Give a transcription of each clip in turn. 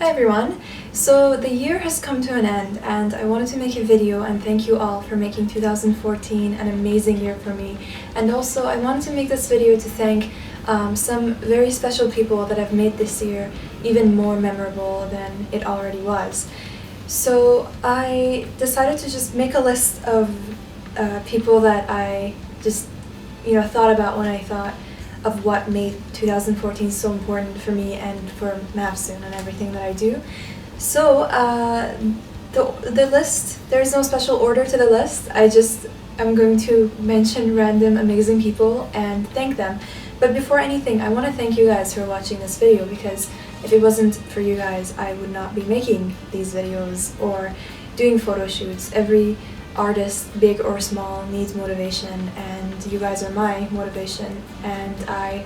Hi everyone! So the year has come to an end and I wanted to make a video and thank you all for making 2014 an amazing year for me. And also I wanted to make this video to thank some very special people that have made this year even more memorable than it already was. So I decided to just make a list of people that I just thought about when I thought of what made 2014 so important for me and for Mahafsoun and everything that I do. So the list, there's no special order to the list. I'm going to mention random amazing people and thank them. But before anything, I want to thank you guys for watching this video, because if it wasn't for you guys, I would not be making these videos or doing photo shoots. Every artist, big or small, needs motivation, and you guys are my motivation, and I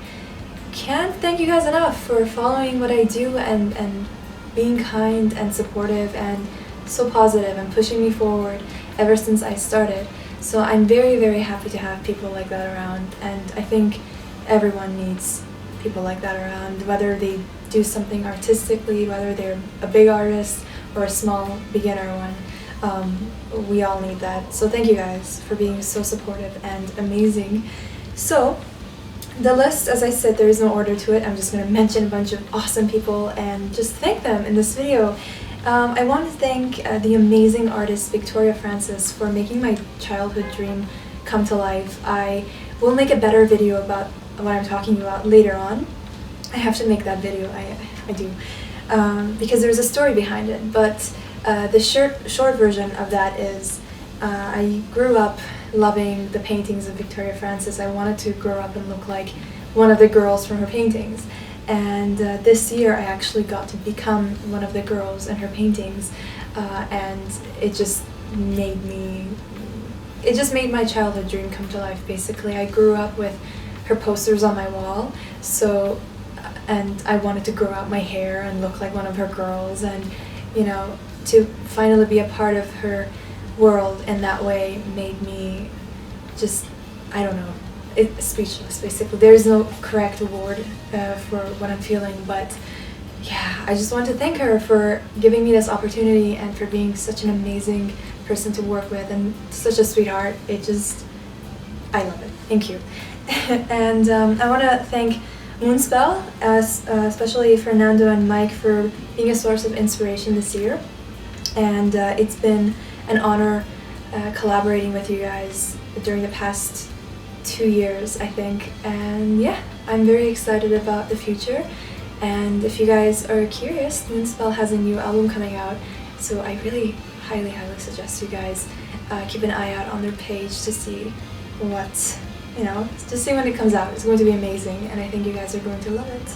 can't thank you guys enough for following what I do and being kind and supportive and so positive and pushing me forward ever since I started. So I'm very, very happy to have people like that around, and I think everyone needs people like that around, whether they do something artistically, whether they're a big artist or a small beginner one. We all need that. So thank you guys for being so supportive and amazing. So the list, as I said, there is no order to it. I'm just going to mention a bunch of awesome people and just thank them in this video. I want to thank the amazing artist Victoria Francés for making my childhood dream come to life. I will make a better video about what I'm talking about later on. I have to make that video, I do, because there's a story behind it. But the short version of that is I grew up loving the paintings of Victoria Francés. I wanted to grow up and look like one of the girls from her paintings. And this year I actually got to become one of the girls in her paintings, and it just made my childhood dream come to life, basically. I grew up with her posters on my wall, and I wanted to grow out my hair and look like one of her girls, and to finally be a part of her world in that way made me just, I don't know, speechless, basically. There is no correct word for what I'm feeling, but yeah, I just want to thank her for giving me this opportunity and for being such an amazing person to work with and such a sweetheart. I love it. Thank you. And I want to thank Moonspell, especially Fernando and Mike, for being a source of inspiration this year. And it's been an honor collaborating with you guys during the past 2 years, I think. And yeah, I'm very excited about the future. And if you guys are curious, Moonspell has a new album coming out, so I really highly suggest you guys keep an eye out on their page to see what, to see when it comes out. It's going to be amazing, and I think you guys are going to love it.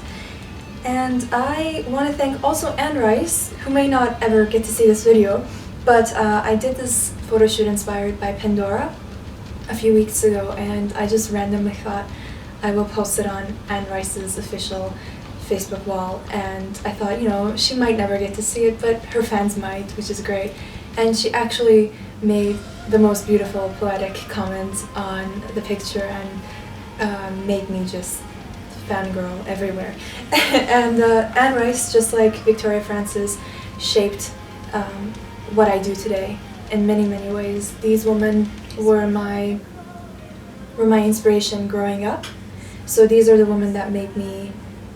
And I want to thank also Anne Rice, who may not ever get to see this video, but I did this photo shoot inspired by Pandora a few weeks ago, and I just randomly thought I will post it on Anne Rice's official Facebook wall, and I thought, she might never get to see it, but her fans might, which is great. And she actually made the most beautiful poetic comments on the picture and made me just fangirl everywhere. And Anne Rice, just like Victoria Francés, shaped what I do today in many, many ways. These women were my inspiration growing up. So these are the women that made me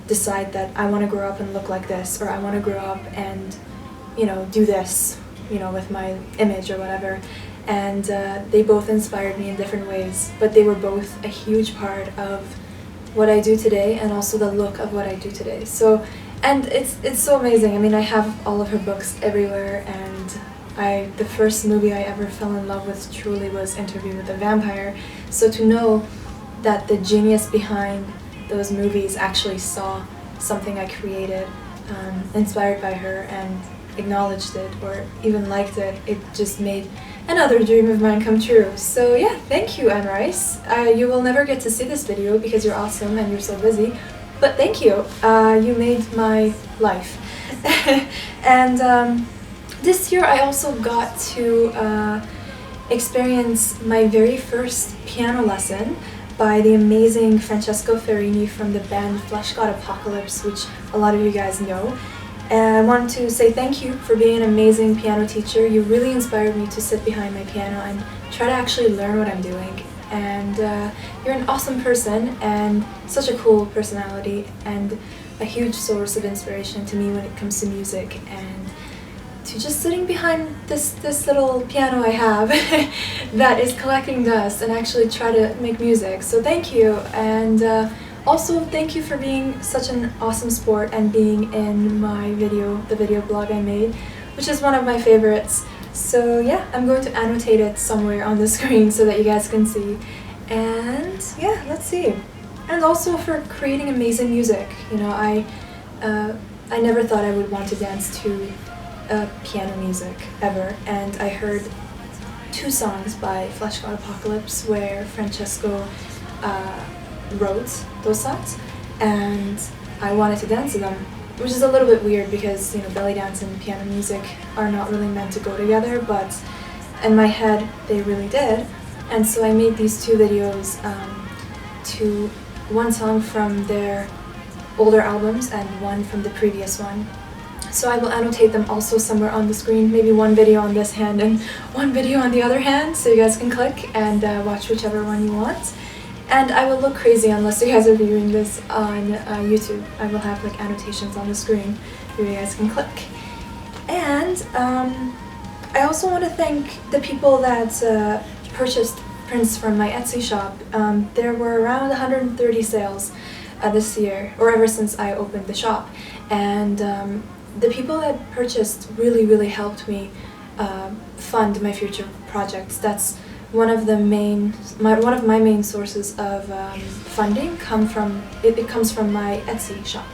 decide that I want to grow up and look like this, or I want to grow up and do this, with my image or whatever. And they both inspired me in different ways, but they were both a huge part of what I do today and also the look of what I do today. So, and it's so amazing. I mean, I have all of her books everywhere, and the first movie I ever fell in love with truly was Interview with a Vampire. So to know that the genius behind those movies actually saw something I created, inspired by her, and acknowledged it or even liked it, it just made another dream of mine come true. So yeah, thank you, Anne Rice. You will never get to see this video because you're awesome and you're so busy, but thank you. You made my life. And this year I also got to experience my very first piano lesson by the amazing Francesco from the band Fleshgod Apocalypse, which a lot of you guys know. And I want to say thank you for being an amazing piano teacher. You really inspired me to sit behind my piano and try to actually learn what I'm doing. And you're an awesome person and such a cool personality and a huge source of inspiration to me when it comes to music and to just sitting behind this little piano I have that is collecting dust and actually try to make music. So thank you, and also thank you for being such an awesome sport and being in my video, the video blog I made, which is one of my favorites. So yeah, I'm going to annotate it somewhere on the screen so that you guys can see. And yeah, let's see. And also for creating amazing music. You know, I never thought I would want to dance to piano music ever, and I heard 2 songs by Fleshgod Apocalypse where Francesco wrote those songs, and I wanted to dance to them, which is a little bit weird because, you know, belly dance and piano music are not really meant to go together, but in my head they really did. And so I made these 2 videos to one song from their older albums and one from the previous one. So I will annotate them also somewhere on the screen, maybe one video on this hand and one video on the other hand, so you guys can click and watch whichever one you want. And I will look crazy unless you guys are viewing this on YouTube. I will have like annotations on the screen where you guys can click. And I also want to thank the people that purchased prints from my Etsy shop. There were around 130 sales this year, or ever since I opened the shop. And the people that purchased really helped me fund my future projects. That's one of my main sources of funding comes from my Etsy shop.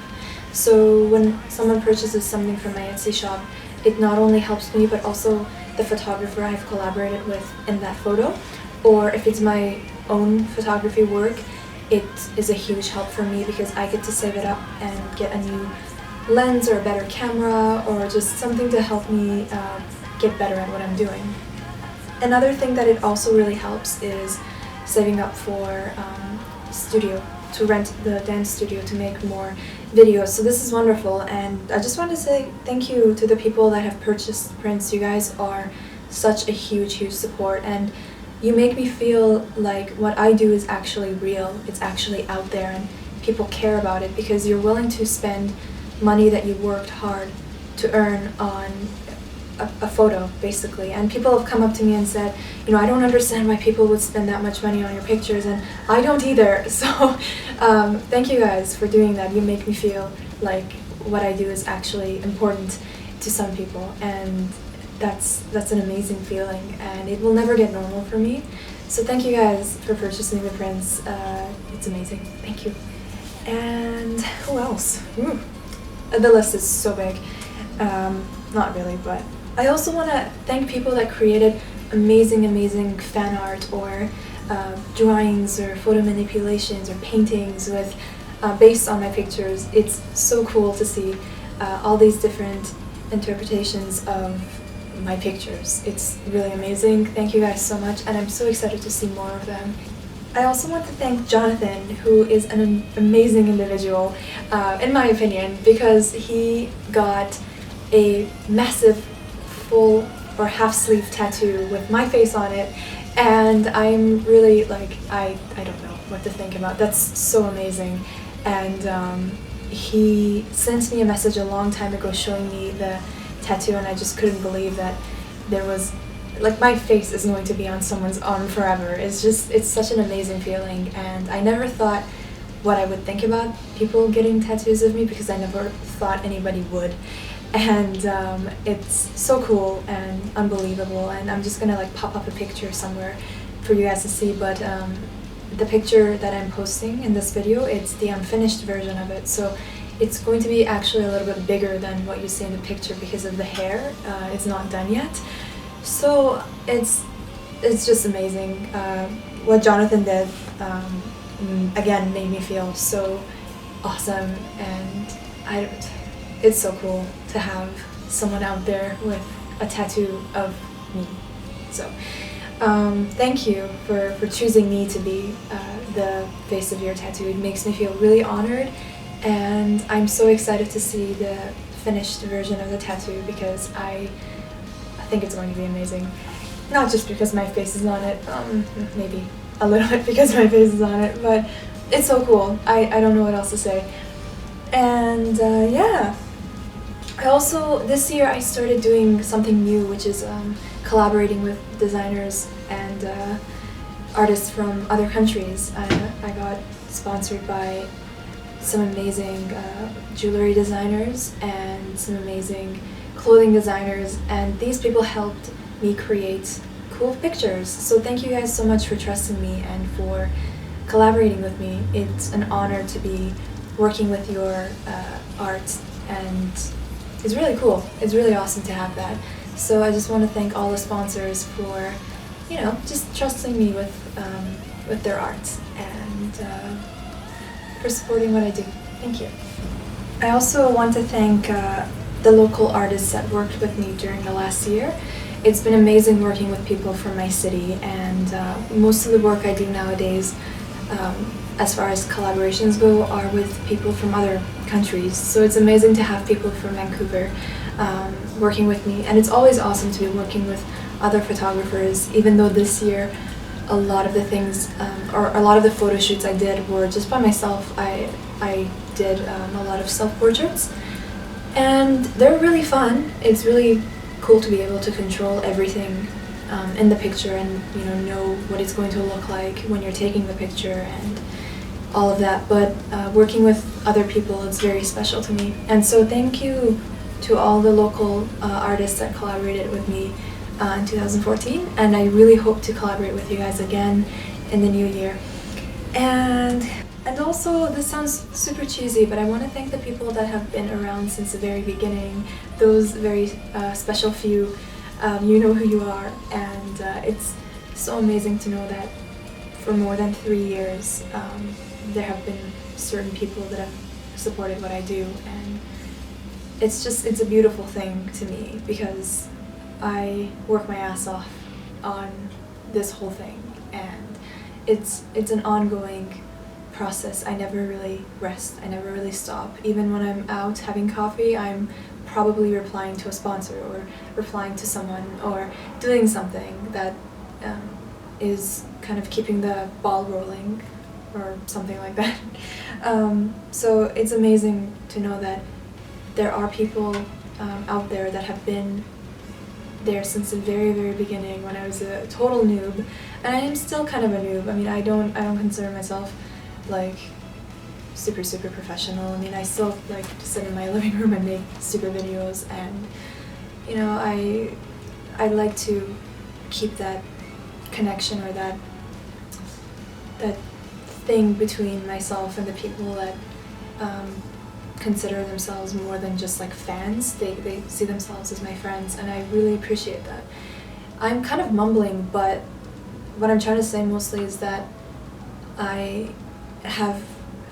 So when someone purchases something from my Etsy shop, it not only helps me but also the photographer I've collaborated with in that photo, or if it's my own photography work, it is a huge help for me because I get to save it up and get a new lens or a better camera or just something to help me get better at what I'm doing. Another thing that it also really helps is saving up for studio, to rent the dance studio to make more videos. So this is wonderful, and I just want to say thank you to the people that have purchased prints. You guys are such a huge support, and you make me feel like what I do is actually real, it's actually out there, and people care about it because you're willing to spend money that you worked hard to earn on a photo, basically. And people have come up to me and said, you know, I don't understand why people would spend that much money on your pictures, and I don't either. So thank you guys for doing that. You make me feel like what I do is actually important to some people, and that's an amazing feeling, and it will never get normal for me. So thank you guys for purchasing the prints. It's amazing. Thank you. And who else? Ooh. The list is so big. Not really, but I also want to thank people that created amazing fan art or drawings or photo manipulations or paintings with based on my pictures. It's so cool to see all these different interpretations of my pictures. It's really amazing. Thank you guys so much, and I'm so excited to see more of them. I also want to thank Jonathan, who is an amazing individual, in my opinion, because he got a massive full or half sleeve tattoo with my face on it, and I'm really like, I don't know what to think about. That's so amazing. And he sent me a message a long time ago showing me the tattoo, and I just couldn't believe that there was, like, my face is going to be on someone's arm forever. It's such an amazing feeling, and I never thought what I would think about people getting tattoos of me because I never thought anybody would. And it's so cool and unbelievable, and I'm just gonna like pop up a picture somewhere for you guys to see, but the picture that I'm posting in this video, it's the unfinished version of it, so it's going to be actually a little bit bigger than what you see in the picture because of the hair. It's not done yet. So it's just amazing. What Jonathan did, again, made me feel so awesome, and it's so cool to have someone out there with a tattoo of me. So thank you for choosing me to be the face of your tattoo. It makes me feel really honored, and I'm so excited to see the finished version of the tattoo because I think it's going to be amazing. Not just because my face is on it, maybe a little bit because my face is on it, but it's so cool. I don't know what else to say. And yeah. I also, this year I started doing something new, which is collaborating with designers and artists from other countries. I got sponsored by some amazing jewelry designers and some amazing clothing designers, and these people helped me create cool pictures. So thank you guys so much for trusting me and for collaborating with me. It's an honor to be working with your art, and it's really cool. It's really awesome to have that. So I just want to thank all the sponsors for, you know, just trusting me with their art and for supporting what I do. Thank you. I also want to thank the local artists that worked with me during the last year. It's been amazing working with people from my city, and most of the work I do nowadays, as far as collaborations go, are with people from other countries. So it's amazing to have people from Vancouver working with me, and it's always awesome to be working with other photographers, even though this year a lot of the things, or a lot of the photo shoots I did were just by myself. I did a lot of self-portraits, and they're really fun. It's really cool to be able to control everything in the picture and know what it's going to look like when you're taking the picture and all of that. But working with other people, it's very special to me. And so thank you to all the local artists that collaborated with me in 2014, and I really hope to collaborate with you guys again in the new year. And also, this sounds super cheesy, but I want to thank the people that have been around since the very beginning, those very special few. You know who you are, and it's so amazing to know that for more than 3 years there have been certain people that have supported what I do, and it's a beautiful thing to me because I work my ass off on this whole thing, and it's an ongoing process. I never really rest. I never really stop. Even when I'm out having coffee, I'm probably replying to a sponsor or replying to someone or doing something that is kind of keeping the ball rolling or something like that. So it's amazing to know that there are people out there that have been there since the very, very beginning when I was a total noob, and I am still kind of a noob. I mean, I don't consider myself like super professional. I mean, I still like to sit in my living room and make stupid videos, and I like to keep that connection or that thing between myself and the people that consider themselves more than just like fans. They see themselves as my friends, and I really appreciate that. I'm kind of mumbling, but what I'm trying to say mostly is that I have,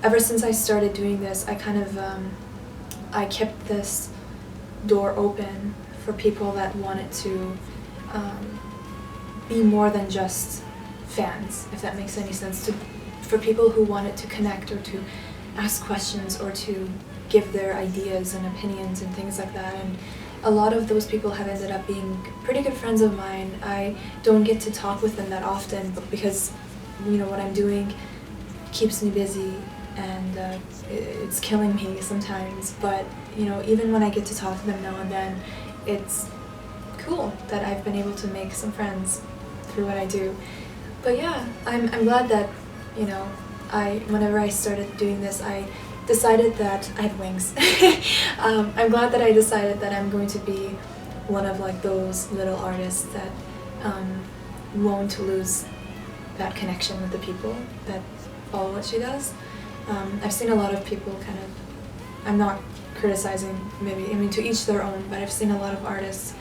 ever since I started doing this, I kind of I kept this door open for people that wanted to be more than just fans, if that makes any sense, for people who wanted to connect or to ask questions or to give their ideas and opinions and things like that. And a lot of those people have ended up being pretty good friends of mine. I don't get to talk with them that often, but because what I'm doing keeps me busy, and it's killing me sometimes, but even when I get to talk to them now and then, it's cool that I've been able to make some friends through what I do. But yeah, I'm glad that whenever I started doing this, I decided that I have wings. I'm glad that I decided that I'm going to be one of like those little artists that won't lose that connection with the people that follow what she does. I've seen a lot of people kind of, I'm not criticizing, maybe, I mean, to each their own, but I've seen a lot of artists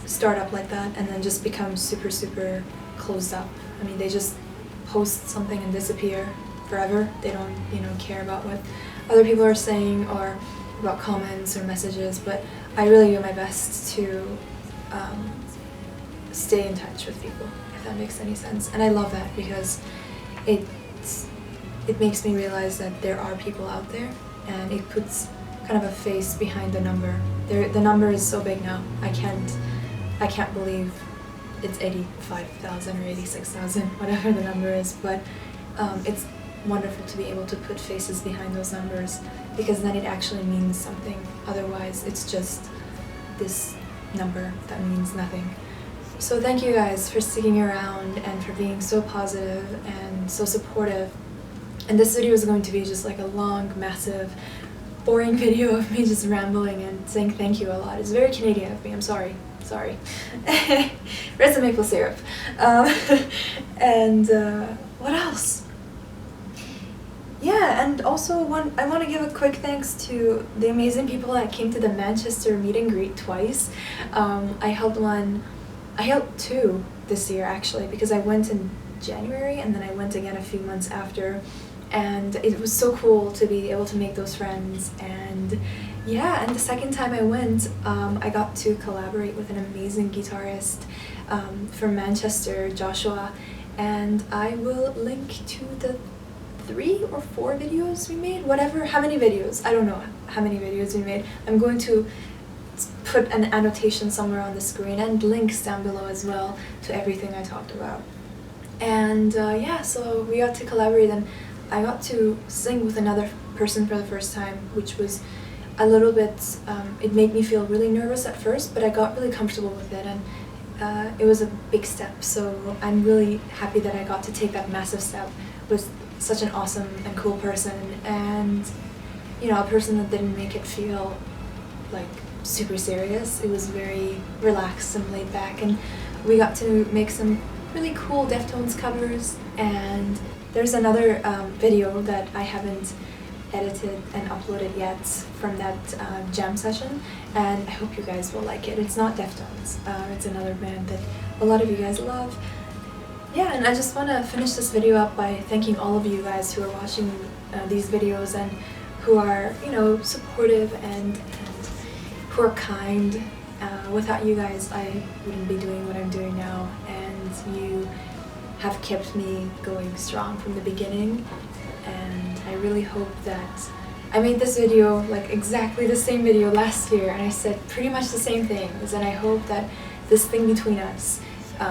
start up like that and then just become super closed up. I mean, they just post something and disappear forever. They don't care about what other people are saying or about comments or messages, but I really do my best to stay in touch with people, if that makes any sense. And I love that because it makes me realize that there are people out there, and it puts kind of a face behind the number. The number is so big now. I can't believe it's 85,000 or 86,000, whatever the number is, but it's wonderful to be able to put faces behind those numbers, because then it actually means something. Otherwise, it's just this number that means nothing. So thank you guys for sticking around and for being so positive and so supportive. And this video is going to be just like a long, massive, boring video of me just rambling and saying thank you a lot. It's very Canadian of me, I'm sorry. Where's the maple syrup? What else? Yeah, and also I want to give a quick thanks to the amazing people that came to the Manchester meet and greet twice. I held two this year actually, because I went in January and then I went again a few months after, and it was so cool to be able to make those friends. And yeah, and the second time I went, I got to collaborate with an amazing guitarist from Manchester, Joshua, and I will link to the 3 or 4 videos we made, how many videos, I don't know how many videos we made. I'm going to put an annotation somewhere on the screen and links down below as well to everything I talked about. And yeah, so we got to collaborate, and I got to sing with another person for the first time, which was a little bit, it made me feel really nervous at first, but I got really comfortable with it, and it was a big step. So I'm really happy that I got to take that massive step with such an awesome and cool person, and you know, a person that didn't make it feel like super serious. It was very relaxed and laid back, and we got to make some really cool Deftones covers. And there's another video that I haven't edited and uploaded yet from that jam session, and I hope you guys will like it. It's not Deftones, it's another band that a lot of you guys love. Yeah, and I just want to finish this video up by thanking all of you guys who are watching these videos and who are, you know, supportive and who are kind. Without you guys, I wouldn't be doing what I'm doing now, and you have kept me going strong from the beginning. And I really hope that I made this video, like exactly the same video last year, and I said pretty much the same things, and I hope that this thing between us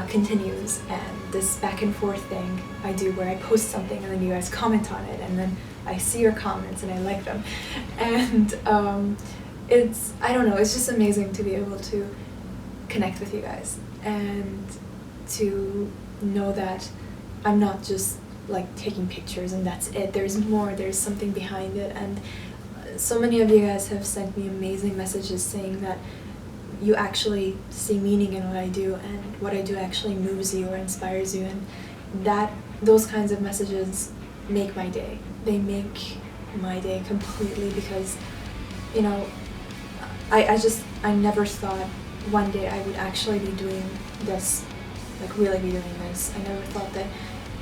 continues, and this back and forth thing I do where I post something and then you guys comment on it, and then I see your comments and I like them, and it's, I don't know, it's just amazing to be able to connect with you guys and to know that I'm not just like taking pictures and that's it. There's more, there's something behind it, and so many of you guys have sent me amazing messages saying that you actually see meaning in what I do, and what I do actually moves you or inspires you, and that those kinds of messages make my day. They make my day completely, because, you know, I never thought one day I would actually be doing this, like really be doing this. I never thought that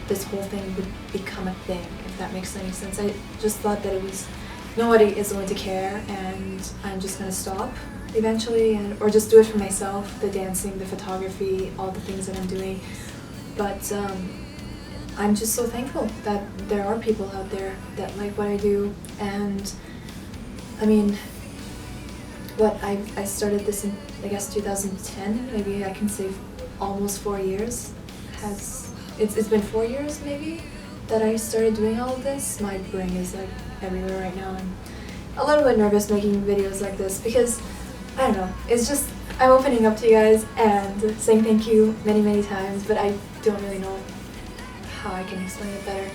this whole thing would become a thing, if that makes any sense. I just thought that it was, nobody is going to care, and I'm just gonna stop eventually, or just do it for myself, the dancing, the photography, all the things that I'm doing. But I'm just so thankful that there are people out there that like what I do. And I mean, I started this in, I guess, 2010, maybe I can say almost 4 years. It's been 4 years maybe that I started doing all of this. My brain is like everywhere right now. I'm a little bit nervous making videos like this, because I don't know, it's just, I'm opening up to you guys and saying thank you many times, but I don't really know how I can explain it better.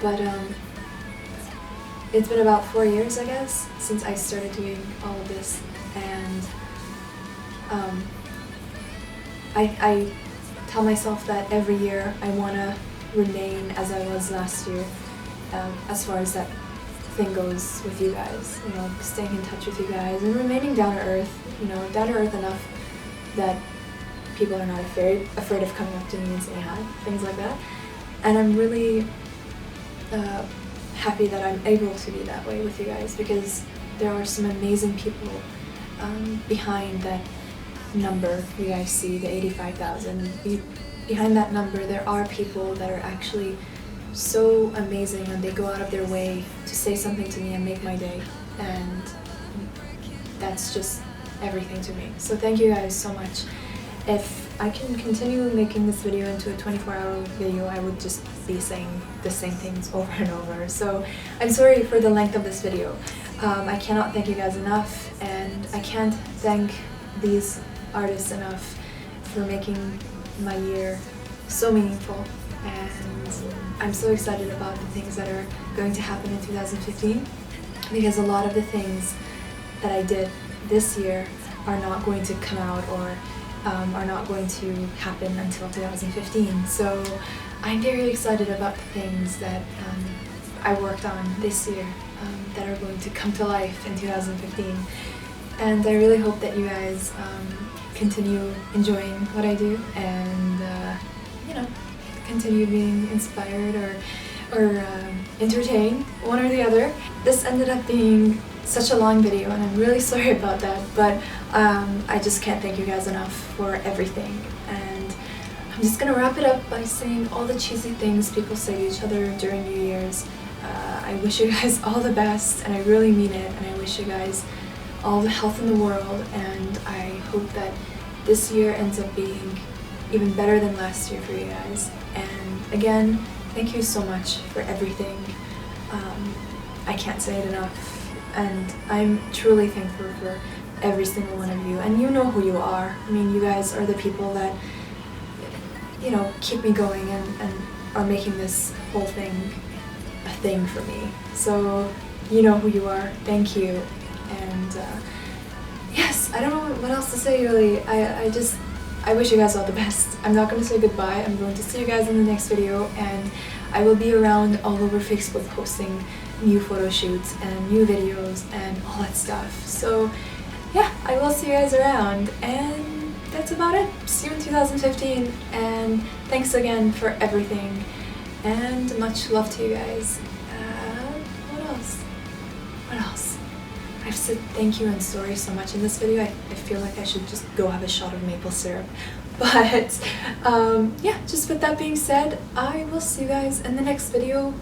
But it's been about 4 years, I guess, since I started doing all of this, and I tell myself that every year I want to remain as I was last year, as far as that thing goes with you guys, you know, staying in touch with you guys and remaining down to earth, you know, down to earth enough that people are not afraid of coming up to me and saying hi, things like that. And I'm really happy that I'm able to be that way with you guys, because there are some amazing people behind that number you guys see, the 85,000. Behind that number there are people that are actually so amazing, and they go out of their way to say something to me and make my day. And that's just everything to me. So thank you guys so much. If I can continue making this video into a 24-hour video, I would just be saying the same things over and over. So I'm sorry for the length of this video. I cannot thank you guys enough, and I can't thank these artists enough for making my year so meaningful. And I'm so excited about the things that are going to happen in 2015, because a lot of the things that I did this year are not going to come out or are not going to happen until 2015. So I'm very excited about the things that I worked on this year that are going to come to life in 2015. And I really hope that you guys continue enjoying what I do, and you know, continue being inspired or entertained, one or the other. This ended up being such a long video, and I'm really sorry about that, but I just can't thank you guys enough for everything. And I'm just gonna wrap it up by saying all the cheesy things people say to each other during New Year's. I wish you guys all the best, and I really mean it, and I wish you guys all the health in the world, and I hope that this year ends up being even better than last year for you guys. And again, thank you so much for everything. I can't say it enough, and I'm truly thankful for every single one of you, and you know who you are. I mean, you guys are the people that, you know, keep me going and are making this whole thing a thing for me. So you know who you are. Thank you. And yes, I don't know what else to say really. I wish you guys all the best. I'm not going to say goodbye. I'm going to see you guys in the next video, and I will be around all over Facebook posting new photo shoots and new videos and all that stuff. So yeah, I will see you guys around, and that's about it. See you in 2015, and thanks again for everything, and much love to you guys. What else? What else? I've said thank you and sorry so much in this video, I feel like I should just go have a shot of maple syrup. But yeah, just with that being said, I will see you guys in the next video